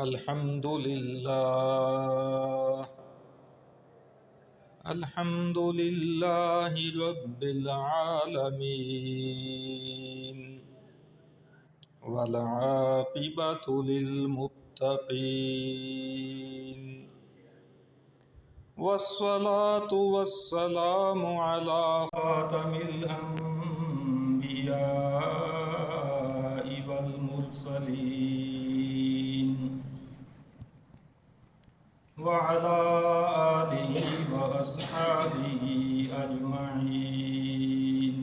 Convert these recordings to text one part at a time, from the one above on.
अल्हम्दुलिल्लाह अल्हम्दुलिल्लाहि रब्बिल आलमीन वल आक़िबतु लिल मुत्तक़ीन वस्सलातु वस्सलामु अला ख़ातमिल अंबियाइ वल मुरसलीन वअला आलिहि व अस्हाबिहि अजमईन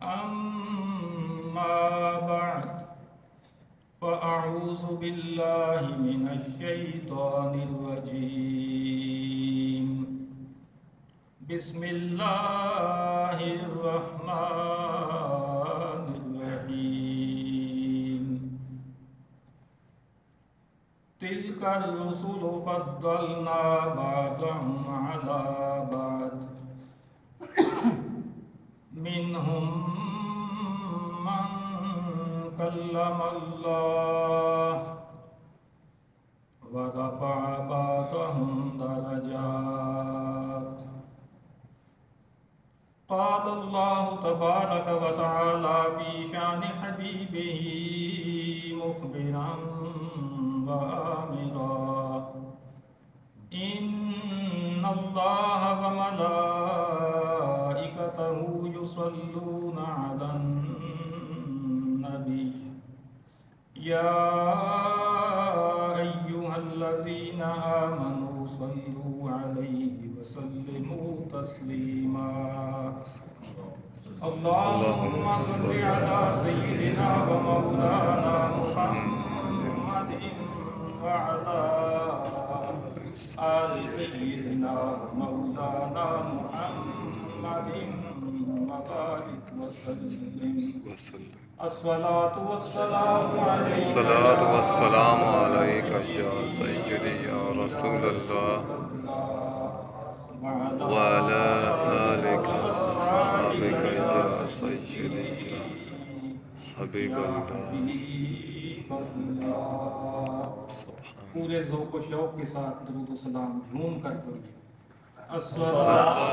अम्मा बअद फ़अऊज़ु बिल्लाहि मिनश शैतानिर रजीम बिस्मिल्लाहिर रहमानिर रहीम तिल्कर रुसुलु फ़द्दलना बअदहुम अला बअद मिनहुम मन कल्लमल्लाह व रफ़अ बअदहुम दरजात क़ाल अल्लाहु तबारक व तआला फ़ी शानि हबीबिही मुख़बिरन व आमिरा इन्नल्लाह व मलाइकतहु युसल्लूना अलन नबी या अय्युहल्लज़ीना आमनू सल्लू अलैहि व सल्लिमू तस्लीमा अल्लाहुम्मा सल्लि अला सय्यिदिना व मौलाना मुहम्मदिन व अला आलि सय्यिदिना व मौलाना मुहम्मदिन व बारिक व सल्लिम अस्सलातु वस्सलामु अलैका या सय्यदी या रसूलल्लाह व अला आलिका व अस्हाबिका या सय्यदी या हबीबल्लाह। पूरे ज़ौक़ व शौक़ के साथ दुरूद व सलाम झूम कर पढ़िए। अस्सलातु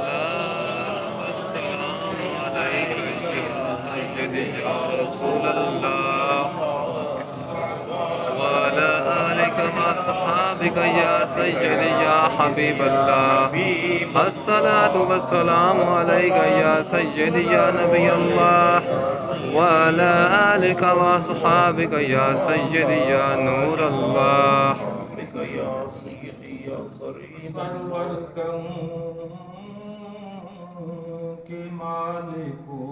वस्सलामु अलैका या सय्यदी या रसूलल्लाह व अला आलिका व अस्हाबिका या सय्यदी या हबीबल्लाह। अस्सलातु वस्सलामु अलैका या सय्यदी या नबीयल्लाह व अला आलिका व अस्हाबिका या सय्यदी या नूरल्लाह। सरवर कहूँ के मालिको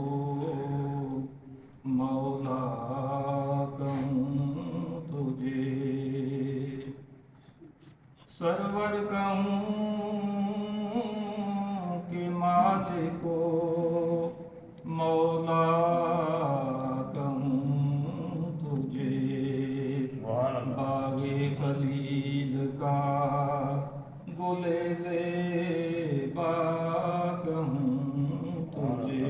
मौला कहूँ तुझे सरवर कहूँ के मालिको मौला कहूँ तुझे बागे खलील का गुले ज़ेबा कहूँ तुझे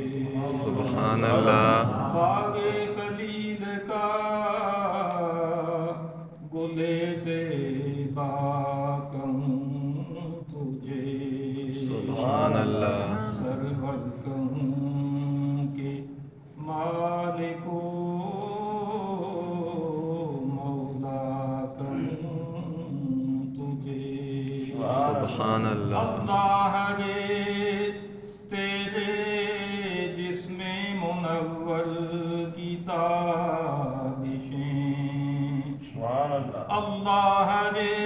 सुभान अल्लाह। बागे खलील का गुले ज़ेबा कहूँ तुझे सुभान अल्लाह। सरवर कहूँ के मालिको मौला कहूँ तुझे सुभान अल्लाह। अल्लाह रे तेरे जिस्मे मुनव्वर की ताबिशें अल्लाह रे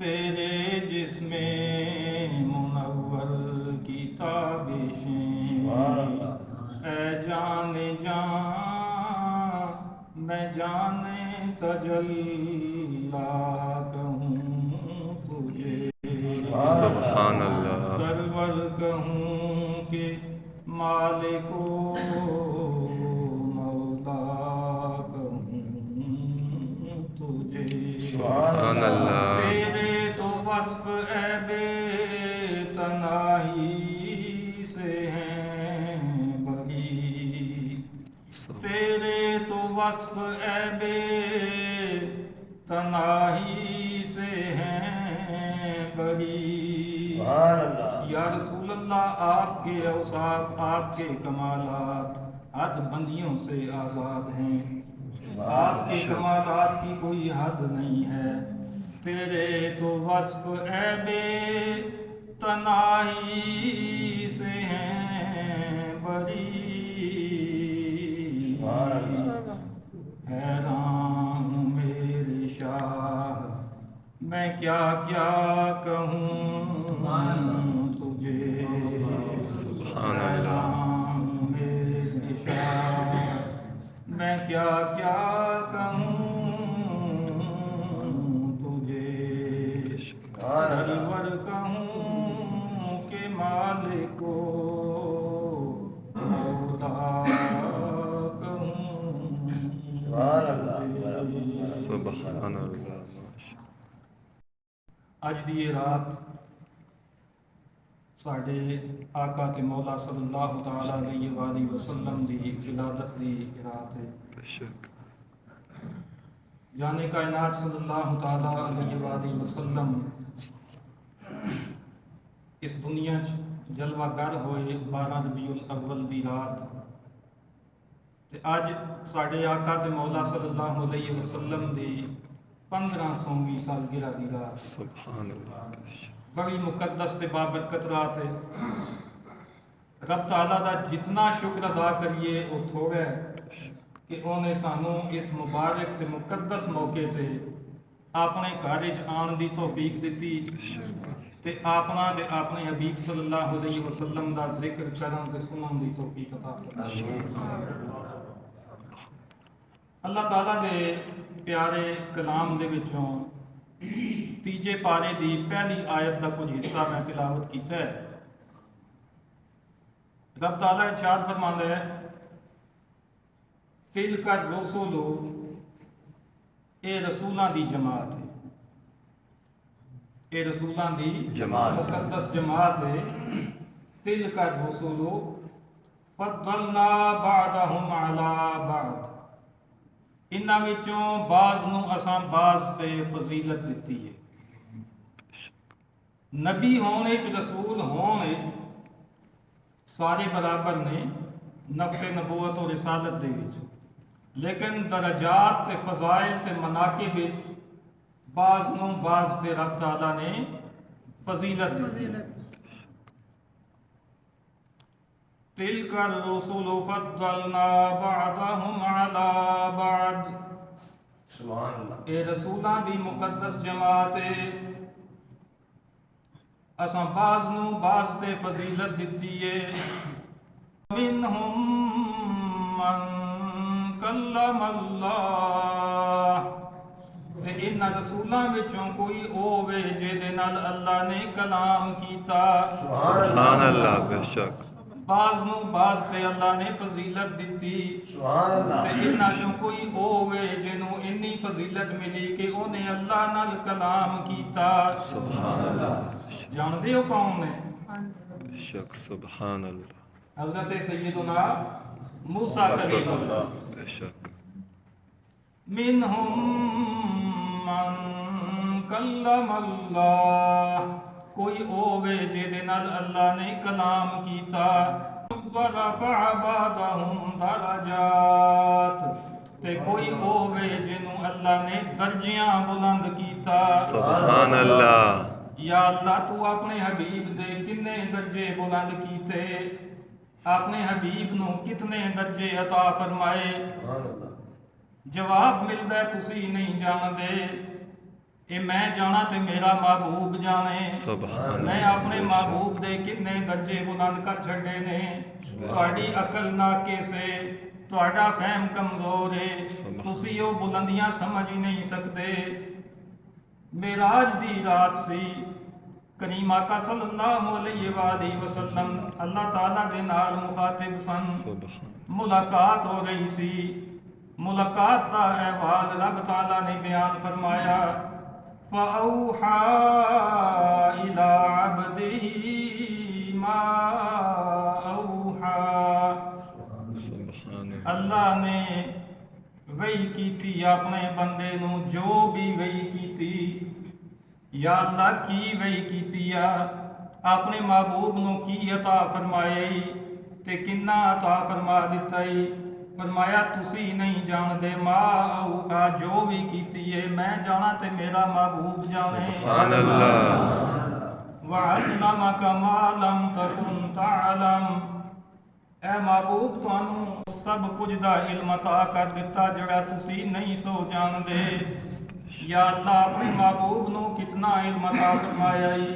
तेरे जिस्मे मुनव्वर की ताबिशें ऐ जाने जान मैं जाने तजल्ला कहूँ तुझे सुभान अल्लाह। सरवर कहूँ के मालिको मौला कहूँ तुझे सुभान अल्लाह। तेरे तो वस्फ ऐबे तनाही से हैं बरी तेरे तो वस्फ ऐबे तनाही से हैं बरी। या रसूल अल्लाह आपके औसाफ आपके कमालात हद बंदियों से आज़ाद हैं। आपके कमालात की कोई हद नहीं है। तेरे तो वस्फ ऐबे तनाही से हैं बरी। हैरान हूँ मेरे शाह मैं क्या क्या कहूँ तुझे। हैरान हूँ मेरे शाह मैं क्या क्या कहूँ तुझे। सरवर कहूँ के मालिको मौला सुभान अल्लाह। ਅੱਜ ਦੀ ਇਹ ਰਾਤ ਸਾਡੇ ਆਕਾ ਤੇ ਮੌਲਾ ਸੱਲੱਲਾਹੁ ਤਆਲਾ ਅਲੈहि ਵਸੱਲਮ ਦੀ ਵਿਲਾਦਤ ਦੀ ਰਾਤ ਹੈ। बेशक जाने कायनात सल्लल्लाहु तआला अलैहि वसल्लम इस दुनिया च जलवागर होए 12 रबीउल अव्वल ਦੀ ਰਾਤ ਤੇ ਅੱਜ ਸਾਡੇ ਆਕਾ ਤੇ ਮੌਲਾ ਸੱਲੱਲਾਹੁ ਅਲੈहि वसल्लम ਦੀ 1500ਵੀਂ ਸਾਲगिरह ਦੀ ਰਾਤ। सुभान अल्लाह। बड़ी मुकद्दस ते बाबरकत रात है। रब ताला दा जितना शुक्र अदा करिए वो थोड़ा है कि उन्हें सानू इस मुबारक ते मुकद्दस मौके ते अपने घर च आन दी तौफीक दिती ते अपना ते अपने हबीब सल्लल्लाहु अलैहि वसल्लम दा जिक्र करन ते सुनन दी तौफीक अता फरमाई। अल्लाह ताला दे प्यारे कलाम दे विचों तीजे पारे दी पहली आयत का कुछ हिस्सा मैं तिलावत किया है। रब ताला इरशाद फरमांदा है तिलका रसूलो ए रसूलां दी जमात है। ए रसूलां दी जमात मुकद्दस जमात है। तिलका रसूलो फद्दलना बादहुम अला बाद इन्हां विचों बाज़ नूं असां बाज़ ते फजीलत दिती है। नबी होने च रसूल होने सारे बराबर ने नफ्से नबूवत और रिसालत दे विच, लेकिन दरजात ते फज़ाइल ते मनाकिब विच बाज़ नूं बाज़ ते रब ताला ने फजीलत दी। तिलका रसूल फद्दलना बअदहुम अला बअद। सुभान अल्लाह। ए रसूलां दी मुकद्दस जमात है। असां बाज़ नूं बाज़ ते फजीलत दिती है। मिनहुम मन कल्लमल्लाह ते इन्हां रसूलां विचों कोई होवे जिहदे नाल अल्लाह ने कलाम कीता। सुभान अल्लाह। बेशक बाज़ नूं बाज़ ते अल्लाह ने फजीलत दिती। सुभान अल्लाह। ते इन्हां चों कोई होवे जिन्हों इन्नी फजीलत मिली कि उन्हें अल्लाह नाल कलाम कीता। सुभान अल्लाह। जानदे हो कौन ने? बेशक सुभान अल्लाह। हज़रत सैयदुना मूसा कलीमुल्लाह। बेशक मिनहुम मन कल्लमल्लाह कोई होवे जिहदे नाल अल्लाह ने कलाम कीता। वरफ़अ बअदहुम दरजात ते कोई होवे जिन्हों अल्लाह ने दर्जियां बुलंद कीता। सुभान अल्लाह। या अल्लाह तू अपने हबीब दे कितने दर्जे बुलंद कीते, अपने हबीब नूं कितने दर्जे अता फरमाए। जवाब मिलदा तुसी नहीं जानदे, ये मैं जाना ते मेरा महबूब जाने। मैं अपने महबूब दे कितने दर्जे बुलंद कर छड़े ने। तुहाडी अकल नाके से तुहाडा फहम कमजोर है, तुसी वो बुलंदियां समझ ही नहीं सकते। मेराज दी रात सी, करीम आका सल्लल्लाहु अलैहि वसल्लम अल्लाह ताला दे नाल मुखातिब सन। मुलाकात हो रही सी। मुलाकात का अहवाल रब ताला ने बयान फरमाया। फ़अौहा इला अब्दिही मा औहा। अल्लाह ने ਵਹੀ ਕੀਤੀ ਆਪਣੇ ਬੰਦੇ ਨੂੰ, ਜੋ ਵੀ ਵਹੀ ਕੀਤੀ। ਯਾ ਅੱਲਾ ਕੀ ਵਹੀ ਕੀਤੀ ਆ, ਆਪਣੇ ਮਹਿਬੂਬ ਨੂੰ ਕੀ ਅਤਾ ਫਰਮਾਇਆ ਈ ਤੇ ਕਿੰਨਾ ਅਤਾ ਫਰਮਾ ਦਿੱਤਾ ਈ। ਫਰਮਾਇਆ ਤੁਸੀਂ ਨਹੀਂ ਜਾਣਦੇ, ਮਾ ਜੋ ਵੀ ਕੀਤੀ ਏ ਮੈਂ ਜਾਣਾ ਤੇ ਮੇਰਾ ਮਹਿਬੂਬ ਜਾਣੇ। ਸੁਭਾਨ ਅੱਲਾਹ। وَعَلَّمَكَ مَا لَمْ تَكُنْ تَعْلَمْ। ਐ ਮਹਿਬੂਬ ਤੁਹਾਨੂੰ ਸਭ ਕੁਝ ਦਾ ਇਲਮ ਅਤਾ ਕਰ ਦਿੱਤਾ ਜਿਹੜਾ ਤੁਸੀਂ ਨਹੀਂ ਸੋ ਜਾਣਦੇ। ਯਾ ਅੱਲਾ ਆਪਣੇ ਮਹਿਬੂਬ ਨੂੰ ਕਿਤਨਾ ਇਲਮ ਅਤਾ ਫਰਮਾਇਆ ਈ,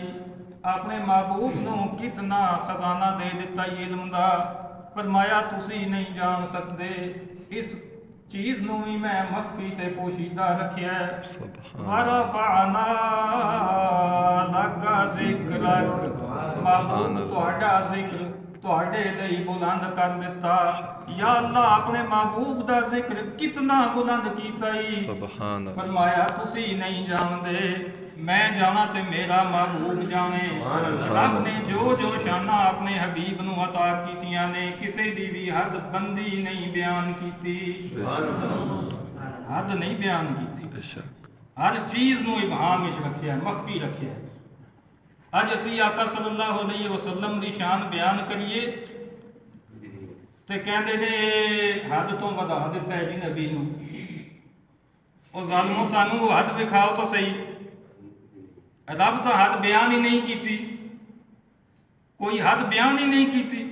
ਆਪਣੇ ਮਹਿਬੂਬ ਨੂੰ ਕਿਤਨਾ ਖਜ਼ਾਨਾ ਦੇ ਦਿੱਤਾ ਈ ਇਲਮ ਦਾ। ਫਰਮਾਇਆ ਤੁਸੀਂ ਨਹੀਂ ਜਾਣ ਸਕਦੇ, ਇਸ ਚੀਜ਼ ਨੂੰ ਵੀ ਮੈਂ ਮਖਫੀ ਤੇ ਪੋਸ਼ੀਦਾ ਰੱਖਿਆ। ਵਰਫਅਨਾ ਲਕ ਜ਼ਿਕਰਕ, ਮਹਿਬੂਬ ਤੁਹਾਡਾ ਜ਼ਿਕਰ ਤੁਹਾਡੇ ਲਈ ਬੁਲੰਦ ਕਰ ਦਿੱਤਾ। ਯਾ ਅੱਲਾ ਆਪਣੇ ਮਹਿਬੂਬ ਦਾ ਜ਼ਿਕਰ ਕਿਤਨਾ ਬੁਲੰਦ ਕੀਤਾ ਈ। ਫਰਮਾਇਆ ਤੁਸੀਂ ਨਹੀਂ ਜਾਣਦੇ, ਮੈਂ ਜਾਣਾ ਤੇ ਮੇਰਾ ਮਹਿਬੂਬ ਜਾਣੇ। ਰੱਬ ਨੇ ਜੋ ਜੋ ਸ਼ਾਨਾਂ ਆਪਣੇ ਹਬੀਬ ਨੂੰ ਅਤਾ ਕੀਤੀਆਂ ਨੇ, ਕਿਸੇ ਦੀ ਵੀ ਹੱਦ ਬੰਦੀ ਨਹੀਂ ਬਿਆਨ ਕੀਤੀ, ਹੱਦ ਨਹੀਂ ਬਿਆਨ ਕੀਤੀ। ਹਰ ਚੀਜ਼ ਨੂੰ ਇਬਹਾਮ ਵਿੱਚ ਰੱਖਿਆ, ਮਖਫੀ ਰੱਖਿਆ। ਅੱਜ ਅਸੀਂ ਆਕਾ ਸੱਲੱਲਾਹੁ ਅਲੈਹਿ ਵਸੱਲਮ ਦੀ ਸ਼ਾਨ ਬਿਆਨ ਕਰੀਏ ਤੇ ਕਹਿੰਦੇ ਨੇ ਹੱਦ ਤੋਂ ਵਧਾ ਦਿੱਤਾ ਹੈ ਜੀ ਨਬੀ ਨੂੰ। ਉਹ ਜ਼ਾਲਮੋ ਸਾਨੂੰ ਹੱਦ ਵਿਖਾਓ ਤਾਂ ਸਹੀ। ਰੱਬ ਤਾਂ ਹੱਦ ਬਿਆਨ ਹੀ ਨਹੀਂ ਕੀਤੀ, ਕੋਈ ਹੱਦ ਬਿਆਨ ਹੀ ਨਹੀਂ ਕੀਤੀ।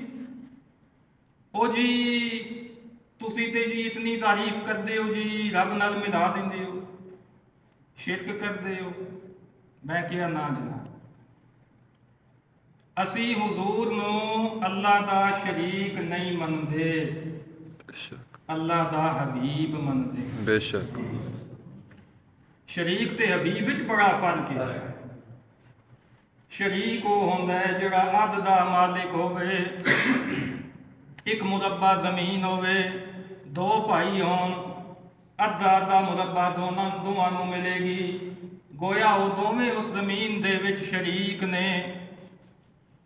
ਉਹ ਜੀ ਤੁਸੀਂ ਤੇ ਜੀ ਇਤਨੀ ਤਾਰੀਫ ਕਰਦੇ ਹੋ ਜੀ, ਰੱਬ ਨਾਲ ਮਿਲਾ ਦਿੰਦੇ ਹੋ, ਸ਼ਿਰਕ ਕਰਦੇ ਹੋ। ਮੈਂ ਕਿਹਾ ਨਾ ਜਨਾਬ, ਅਸੀਂ ਹੁਜ਼ੂਰ ਨੂੰ ਅੱਲਾ ਦਾ ਸ਼ਰੀਕ ਨਹੀਂ ਮੰਨਦੇ, ਅੱਲਾ ਦਾ ਹਬੀਬ ਮੰਨਦੇ। ਬੇਸ਼ੱਕ ਸ਼ਰੀਕ ਤੇ ਹਬੀਬ ਵਿੱਚ ਬੜਾ ਫਰਕ ਹੈ। ਸ਼ਰੀਕ ਉਹ ਹੁੰਦਾ ਹੈ ਜਿਹੜਾ ਅੱਧ ਦਾ ਮਾਲਿਕ ਹੋਵੇ, ਇੱਕ ਮੁਰੱਬਾ ਜ਼ਮੀਨ ਹੋਵੇ, ਦੋ ਭਾਈ ਹੋਣ, ਅੱਧਾ ਅੱਧਾ ਮੁਰੱਬਾ ਦੋਵਾਂ ਨੂੰ ਮਿਲੇਗੀ। ਗੋਇਆ ਉਹ ਦੋਵੇਂ ਉਸ ਜ਼ਮੀਨ ਦੇ ਵਿੱਚ ਸ਼ਰੀਕ ਨੇ।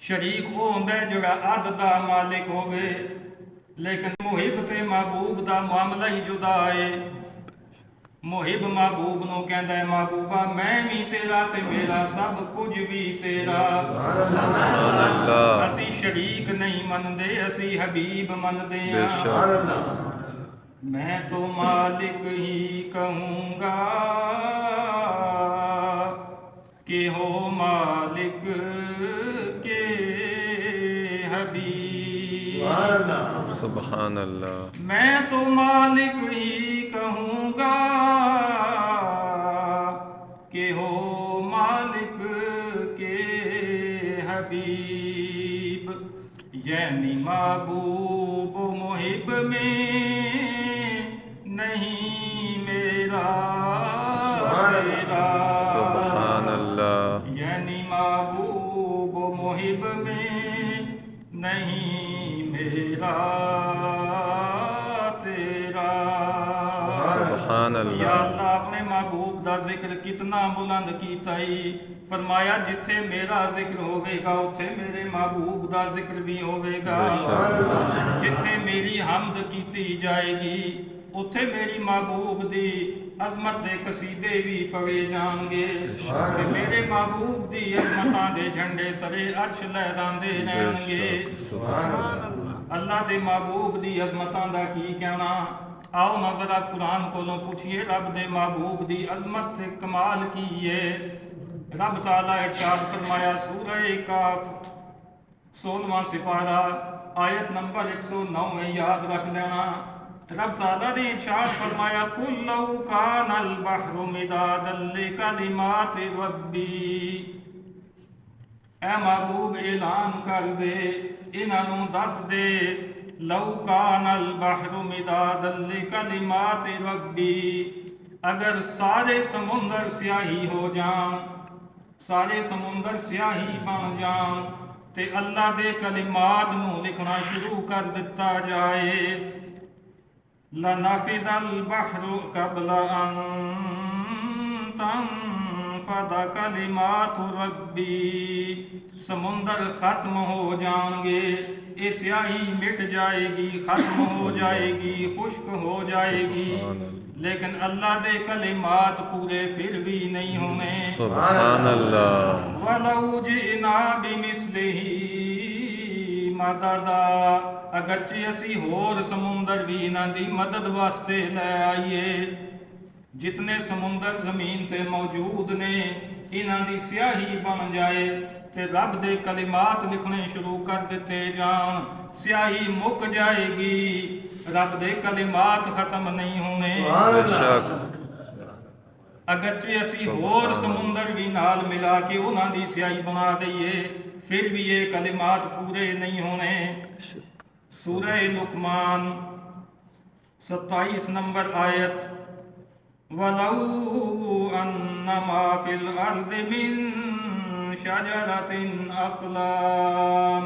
ਸ਼ਰੀਕ ਉਹ ਹੁੰਦਾ ਹੈ ਜਿਹੜਾ ਅੱਧ ਦਾ ਮਾਲਿਕ ਹੋਵੇ, ਲੇਕਿਨ ਮੁਹਿਬ ਤੇ ਮਹਿਬੂਬ ਦਾ ਮਾਮਲਾ ਹੀ ਜੁਦਾ ਹੈ। ਮੁਹਿਬ ਮਹਿਬੂਬ ਨੂੰ ਕਹਿੰਦਾ ਹੈ, ਮਹਿਬੂਬਾ ਮੈਂ ਵੀ ਤੇਰਾ ਤੇ ਮੇਰਾ ਸਭ ਕੁਝ ਵੀ ਤੇਰਾ। ਅਸੀਂ ਸ਼ਰੀਕ ਨਹੀਂ ਮੰਨਦੇ, ਅਸੀਂ ਹਬੀਬ ਮੰਨਦੇ ਹਾਂ। ਮੈਂ तो मालिक ही कहूँगा कि हो मालिक के हबीब। सुभान अल्लाह। मैं तो मालिक ही कहूँगा कि हो मालिक के हबीब। यानी महबूब मुहिब में नहीं मेरा तेरा। सुभान अल्लाह। यानी महबूब मुहिब में नहीं मेरा तेरा। सुभान अल्लाह। या अल्लाह अपने महबूब दा जिक्र कितना बुलंद कीता ही। फरमाया जिथे मेरा जिक्र होवेगा उथे मेरे महबूब दा जिक्र भी होवेगा। जिथे मेरी हमद कीती जाएगी उथे मेरी महबूब दी अजमत दे कसीदे भी पढ़े जाएंगे। ते मेरे महबूब दी अजमतां दे झंडे सरे अर्श लहरांदे रहणगे। अल्लाह दे महबूब दी अजमतां दा की कहना। आओ ना जरा कुरान कोलों पूछिए रब दे महबूब दी अजमत ते कमाल की है। रब ताला इरशाद फरमाया सूरह काफ 16वां सिपारा आयत नंबर 109 में याद रख लेना। रब ताला ने इरशाद फरमाया कुल लहू कानल बहरु मिदादन लिकलिमाति रब्बी। ऐ महबूब ऐलान कर दे, इन्हां नूं दस दे, लहू कानल बहरु मिदादन लिकलिमाति रब्बी। अगर सारे समुंदर स्याही हो जान, सारे समुंदर स्याही बन जान ते अल्लाह दे कलिमात नूं लिखना शुरू कर दिता जाए। लनफिदल बहरु कबला अन तनफद कलिमातु रब्बी। समुंदर खत्म हो जाएंगे ये स्याही मिट जाएगी, खत्म हो जाएगी, खुश्क हो जाएगी, लेकिन अल्लाह दे कलिमात पूरे फिर भी नहीं होने। सुभान अल्लाह। वलौ जिना बिमिस्लिही मददा, अगरचे असी होर समुंदर भी इन्हां दी मदद वास्ते लै आईए, जितने समुंदर जमीन ते मौजूद ने इन्हां दी स्याही बन जाए ते रब दे कलिमात लिखने शुरू कर दिते जान, स्याही मुक जाएगी, रब दे कलिमात खत्म नहीं होने। बेशक। अगरचे असी होर समुंदर भी नाल मिला के उन्हां दी स्याही बना दईए, फिर भी ये कलिमात पूरे नहीं होने। सूरह लुकमान 27 नंबर आयत, वलौ अन्नमा फिल अर्दि मिन शजरतिन अक़लाम,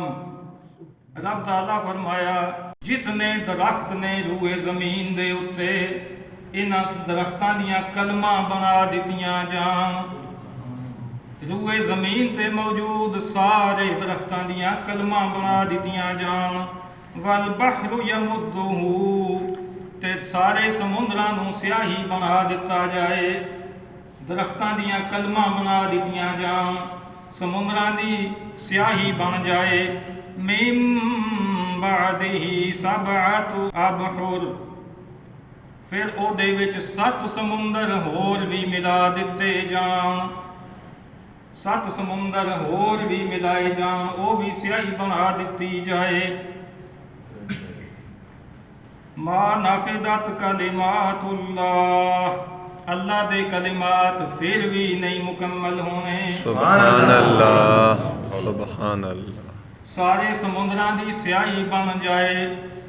रब ताला फरमाया जितने दरख्त ने रूए जमीन दे उत्ते इन्हां दरख्तां दियां कलमा बना दित्तियां जान, रूए जमीन ते मौजूद सारे दरख्तां दियां कलमा बना दित्तियां जान, वल बहरु यमुद्दुहु, ते सारे समुद्रां नूं स्याही बना दिता जाए, दरख्तां दियां कलमा बना दित्तियां जान, समुद्रां दी स्याही बन जाए। मिन बादिही सबअतु अबहुर, फिर ओहदे विच 7 समुंदर होर भी मिला दिते जान, 7 समुंदर होर भी मिलाए जान, वो भी स्याही बना दिती जाए। मा नफिदत कलिमातुल्लाह, अल्लाह दे कलिमात फिर भी नहीं मुकम्मल होने। सुभान अल्लाह, सुभान अल्लाह। सारे समुद्रां दी स्याही बन जाए,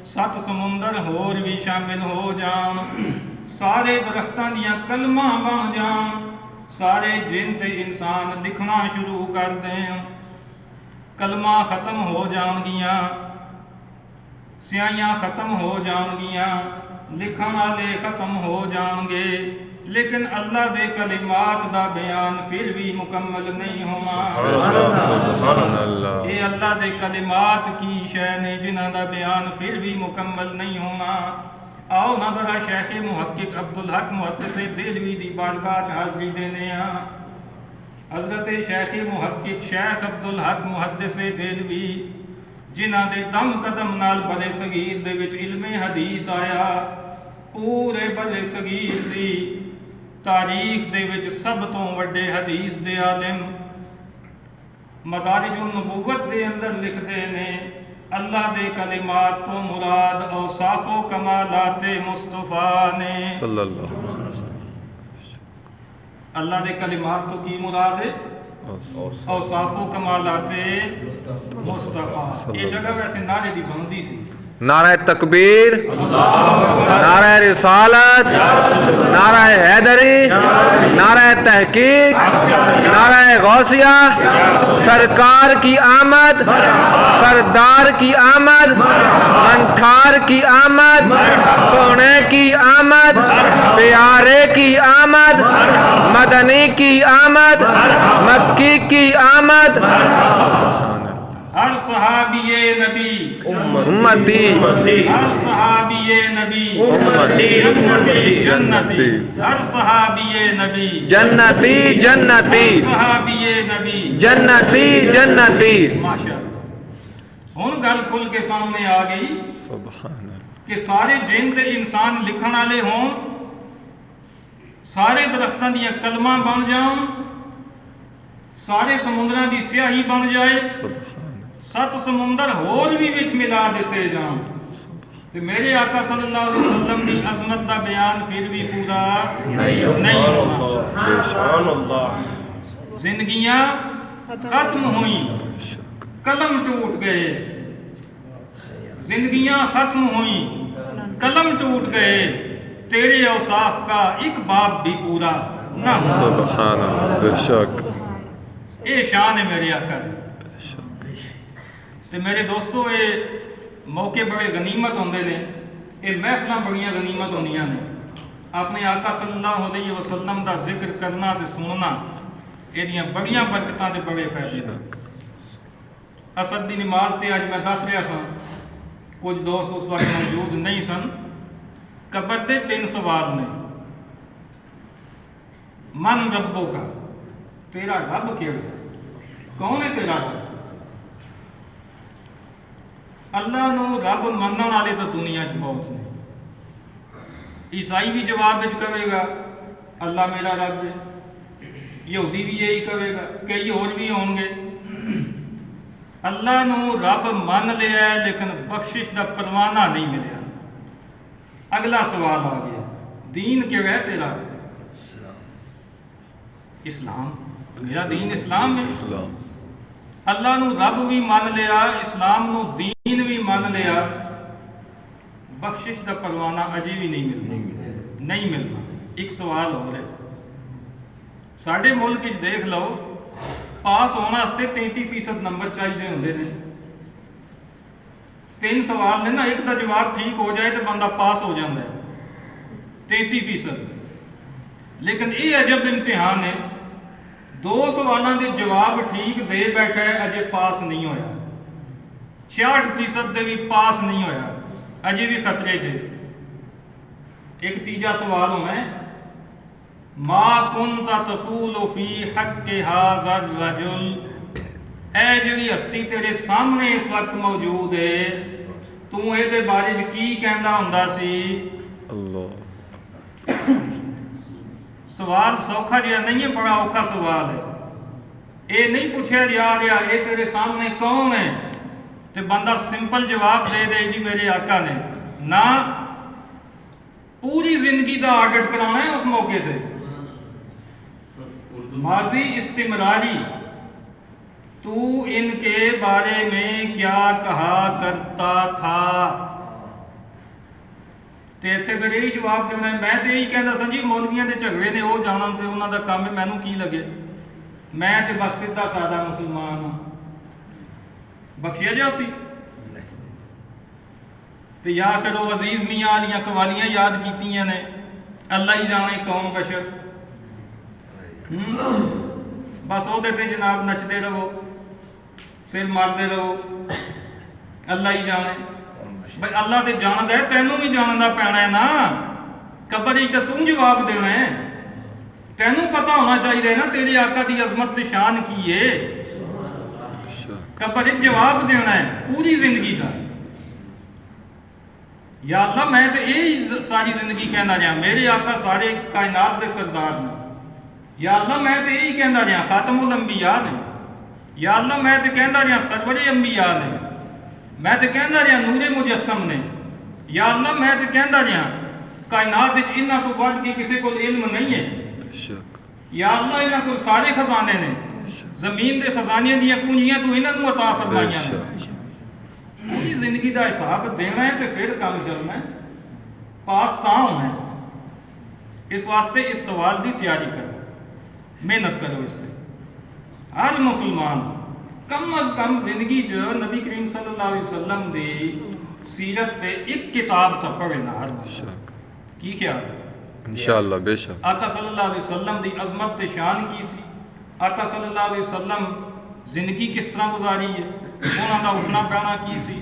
7 समुंदर होर भी शामिल हो जान, सारे दरख्तां दियां कलमा बन जान, सारे जिन ते इंसान लिखना शुरू कर दें, कलमा खत्म हो जाणगियां, स्याहियां खत्म हो जाणगियां, लिखण वाले खत्म हो जाणगे, लेकिन अल्लाह दे कलिमात दा बयान फिर भी मुकम्मल नहीं होना। ये अल्लाह दे कलिमात की शय ने जिन्हां दा बयान फिर भी मुकम्मल नहीं होना। आओ ना जरा शेख मुहक्किक अब्दुल हक मुहद्दिस देलवी दी बारगाह च हाज़री देने आ। हज़रत शेख मुहक्किक शेख अब्दुल हक मुहद्दिस देलवी, जिन्हां दे दम कदम नाल बड़े सगीर दे विच इल्मे हदीस आया, पूरे बड़े सगीर दी तारीख दे विच सब तो वड्डे हदीस दे आलिम मदारिजुन नबुव्वत दे अंदर लिखदे ने, अल्लाह दे कलिमात तो मुराद औसाफो कमालाते मुस्तफा ने सल्लल्लाहु अलैहि वसल्लम। अल्लाह दे कलिमात तो की मुराद है? औसाफो कमालाते मुस्तफा। ये जगह वैसे नारे दी बनदी सी, नारा तकबीर, नारा रिसालत, नारा हैदरी, नारा तहकीक, नारा गौसिया, सरकार की आमद, सरदार की आमद, मंठार की आमद, सोने की आमद, प्यारे की आमद, मदनी की आमद, मक्की की आमद। हर सहाबिये नबी उम्मती, हर सहाबिये नबी उम्मती, जन्नती, हर सहाबिये नबी जन्नती, जन्नती, सहाबिये नबी जन्नती, जन्नती। माशाअल्लाह। हुण गल खुल के सामने आ गई सुभान अल्लाह कि सारे जिन ते इंसान लिखण वाले होण, सारे दरख्तां दियां कलमा बन जान, सारे समुद्रां दी स्याही बन जाए, 7 समुंदर होर भी विच मिला दिते जान, ते मेरे आका सल्लल्लाहु अलैहि वसल्लम दी अज़मत दा बयान फिर भी पूरा नहीं होना। जिंदगियां खत्म हुई, कलम टूट गए, जिंदगियां खत्म हुई, कलम टूट गए, तेरे औसाफ का एक बाब भी पूरा ना हुआ। सुभान अल्लाह। बेशक ये शान है मेरे आका दी। ते मेरे दोस्तों, ये मौके बड़े गनीमत होंदे ने, ये महफिलां बड़ियां गनीमत होंदियां ने। अपने आका सल्लल्लाहु अलैहि वसल्लम दा जिक्र करना ते सुनना, एदियां बड़ियां बरकतां ते बड़े फायदे। असर की नमाज से अज मैं दस रहा सा, कुछ दोस्त उस वक्त मौजूद नहीं सन। कबर के 3 सवाल ने। मन रब्बो का, तेरा रब केड़ा, कौन है तेरा रब? अल्लाह नू रब मनण वाले तो दुनिया च बहुत ने। ईसाई भी जवाब में कहेगा अल्लाह मेरा रब है, यहूदी भी यही कहेगा, कई होर भी होंगे। अल्लाह नू रब मन लिया लेकिन बख्शिश का परवाना नहीं मिला। अगला सवाल आ गया, दीन क्या है तेरा? इस्लाम, मेरा दीन इस्लाम है। अल्लाह नू रब भी मान लिया, इस्लाम नू दीन भी मान लिया, बख्शिश का परवाना अजे भी नहीं मिलना। एक सवाल हो रहा, साडे मुल्क च देख लो, पास होने वास्ते 33% नंबर चाहिए होंगे ने। 3 सवाल ने ना, एक का जवाब ठीक हो जाए तो बंदा पास हो जाता है 33%। लेकिन ये अजब इम्तिहान है, 2 सवालों के जवाब ठीक दे बैठा है, अजे पास नहीं होया। 66% दे भी पास नहीं होया, अजे भी खतरे च। एक तीजा सवाल होना है, मा कुंता तकूलु फी हक्के हाज़र रजुल, ऐ जिहड़ी हस्ती तेरे सामने इस वक्त मौजूद है, तू इहदे बारे च की कहंदा हुंदा सी? अल्लाह। सवाल सौखा जिहा नहीं है, बड़ा औखा सवाल है। ये नहीं पूछा जा रहा ये तेरे सामने कौन है, तो बंदा सिंपल जवाब दे दे जी मेरे आका ने। ना, पूरी जिंदगी का ऑडिट कराना है उस मौके पे। माजी इस्तिमरारी, तू इनके बारे में क्या कहा करता था? तो इतने फिर यही जवाब देना है, मैं तो यही कहता सा जी मौलवियों के झगड़े ने वो जाना, तो उन्होंने काम है, मैनू की लगे, मैं तो बस सीधा सादा मुसलमान हाँ। बख्शिया जा सी तो या फिर वो अजीज मियाँ वाली कवालियाँ याद कीतियां ने, अल्लाह ही जाने कौन बशर। बस वो जनाब नचते रहो, सिर मारते रहो, अल्लाह ही जाने। भाई अल्लाह तो जानता है, तेनू भी जानना पैना है ना। कबर तो तू जवाब देना है, तेनू पता होना चाहिए ना तेरे आका की अजमत ते शान की है। कबर जवाब देना है पूरी जिंदगी का। या अल्लाह मैं तो यही सारी जिंदगी कहना रहा, मेरे आका सारे कायनात के सरदार ने। या अल्लाह मैं तो यही कहना रहा खातमुल अंबिया ने। या अल्लाह मैं तो कहना रहा सरवरे अंबिया ने। मैं तो कहना रहा नूरे मुजस्सम ने। या अल्लाह मैं तो कहना रहा कायनात इन्हों तो बढ़ के किसी को इल्म नहीं है। या अल्लाह इन्हों को सारे खजाने ने, जमीन के खजाने दी कुंजियां तू इन्हों अता फरमाइयां ने। पूरी जिंदगी का हिसाब देना है तो फिर काम चलना है, पास ता होना है। इस वास्ते इस सवाल की तैयारी करो, मेहनत करो। इस हर मुसलमान कम अज कम जिंदगी च नबी करीम सल्लल्लाहु अलैहि वसल्लम की सीरत ते एक किताब तो पढ़ना हर की ख्याल इंशाअल्लाह। बेशक आका सल्लल्लाहु अलैहि वसल्लम की अजमत ते शान की सी, आका सल्लल्लाहु अलैहि वसल्लम जिंदगी किस तरह गुजारी है, उन्हों का उठना पैना की सी,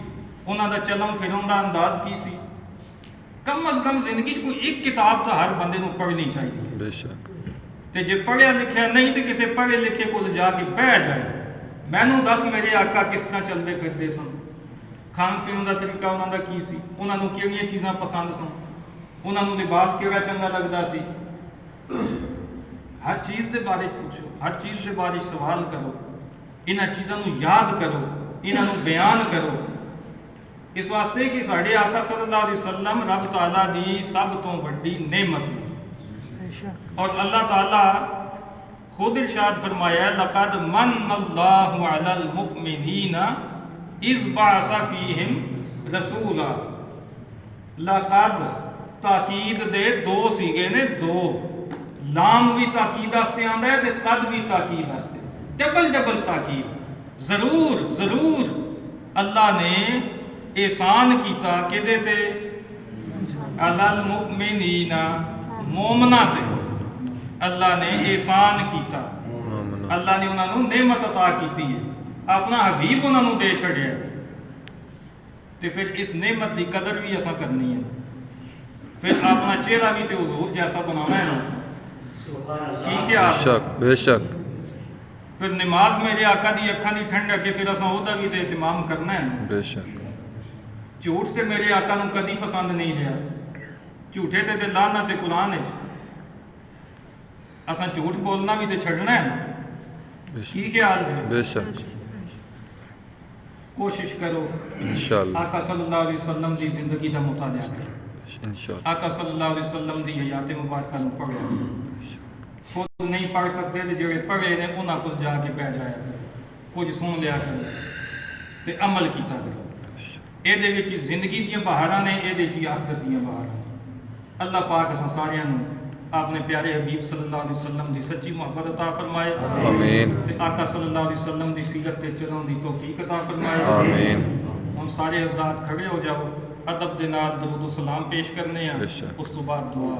उन्हों का चलन फिरन का अंदाज की सी। कम अज कम जिंदगी कोई एक किताब तो हर बंदे को पढ़नी चाहिए। बेशक तो जे पढ़िया लिखिया नहीं तो किसी पढ़े लिखे को जाके बह जाए, मैनू दस मेरे आका किस तरह चलते फिरते सन, खान पीन का तरीका उन्होंने की सी, उन्होंने किहड़ियां चीज़ां पसंद सन, उन्होंने लिबास किहड़ा चंगा लगता सी। हर चीज़ के बारे पूछो, हर चीज़ के बारे सवाल करो, इन्हां चीज़ों को याद करो, इन्हों बयान करो। इस वास्ते कि साढ़े आका सल्लल्लाहु अलैहि वसल्लम रब ताला दी सब तो बड़ी नेमत है। और अल्लाह ताला खुद इरशाद फरमाया, लक़द मन्नल्लाहु अलल मुमिनीना इज़ बअसा फ़ीहिम रसूला। लक़द ताकीद दे दो सीगे ने, दो लाम भी ताकीद वास्ते आंदा है ते कद भी ताकीद वास्ते, डबल डबल ताकीद। जरूर जरूर अल्लाह ने एहसान किया किदे ते, अलल मुमिनीना, मोमना ते अल्लाह ने एहसान किया, अल्लाह ने उन्होंने नेमत अता की है। ਆਪਣਾ ਹਬੀਬ ਉਹਨਾਂ ਨੂੰ ਦੇ ਛੱਡਿਆ, ਤੇ ਫਿਰ ਇਸ ਨਿਮਤ ਦੀ ਕਦਰ ਵੀ ਅਸਾਂ ਕਰਨੀ ਹੈ। ਫਿਰ ਆਪਣਾ ਚਿਹਰਾ ਵੀ ਤੇ ਹਜ਼ੂਰ ਜੈਸਾ ਬਣਾਉਣਾ ਹੈ ਨਾ। ਠੀਕ ਹੈ। बेशक बेशक ਫਿਰ ਨਮਾਜ਼ ਮੇਰੇ ਆਕਾ ਦੀ ਅੱਖਾਂ ਦੀ ਠੰਡਕ ਕੇ ਫਿਰ ਅਸਾਂ ਉਹਦਾ ਵੀ ਤੇ ਇਤਮਾਮ ਕਰਨਾ ਹੈ ਨਾ। बेशक ਝੂਠ ਤੇ ਮੇਰੇ ਆਕਾ ਨੂੰ ਕਦੀ ਪਸੰਦ ਨਹੀਂ ਰਿਹਾ। ਝੂਠੇ ਤੇ ਲਾਹਨਤ ਤੇ ਕੁਰਾਨ ਵਿੱਚ ਅਸਾਂ ਝੂਠ ਬੋਲਣਾ ਵੀ ਤੇ ਛੱਡਣਾ ਹੈ ਨਾ। बेशक ਕੀ ਖਿਆਲ ਹੈ? बेशक ਕੋਸ਼ਿਸ਼ ਕਰੋ इंशाअल्लाह ਆਕਾ ਸੱਲੱਲਾਹੁ ਅਲੈहि ਵਸੱਲਮ ਦੀ ਜ਼ਿੰਦਗੀ ਦਾ ਮੁਤਾਲਿਆ ਕਰੋ। इंशाअल्लाह ਆਕਾ ਸੱਲੱਲਾਹੁ ਅਲੈहि ਵਸੱਲਮ ਦੀ ਹਯਾਤ ਮੁਬਾਰਕਾਂ ਨੂੰ ਪੜ੍ਹਿਆ। ਖੁਦ ਨਹੀਂ ਪੜ੍ਹ ਸਕਦੇ ਤੇ ਜਿਹੜੇ ਪੜ੍ਹੇ ਨੇ ਉਹਨਾਂ ਕੋਲ ਜਾ ਕੇ ਬਹਿ ਜਾਇਆ ਕਰੋ, ਕੁਝ ਸੁਣ ਲਿਆ ਕਰੋ ਤੇ ਅਮਲ ਕੀਤਾ ਕਰੋ। ਇਹਦੇ ਵਿੱਚ ਹੀ ਜ਼ਿੰਦਗੀ ਦੀਆਂ ਬਹਾਰਾਂ ਨੇ, ਇਹਦੇ 'ਚ ਹੀ ਆਖਰਤ ਦੀਆਂ ਬਹਾਰਾਂ। ਅੱਲਾਹ ਪਾਕ ਅਸਾਂ ਸਾਰਿਆਂ ਨੂੰ ਆਪਣੇ ਪਿਆਰੇ ਹਬੀਬ ਸੱਲੱਲਾਹੁ ਅਲੈहि ਵਸੱਲਮ ਦੀ ਸੱਚੀ ਮੁਹੱਬਤ ਅਤਾ ਫਰਮਾਏ। आमीन ਤੇ ਆਕਾ ਸੱਲੱਲਾਹੁ ਅਲੈहि ਵਸੱਲਮ ਦੀ ਸੀਰਤ ਤੇ ਚੱਲਣ ਦੀ ਤੌਫੀਕ ਅਤਾ ਫਰਮਾਏ। आमीन ਹੁਣ ਸਾਰੇ ਹਜ਼ਰਾਤ ਖੜੇ ਹੋ ਜਾਓ, ਅਦਬ ਦੇ ਨਾਲ ਦਰੂਦ ਸਲਾਮ ਪੇਸ਼ ਕਰਨੇ ਆ, बेशक ਉਸ ਤੋਂ ਬਾਅਦ ਦੁਆ।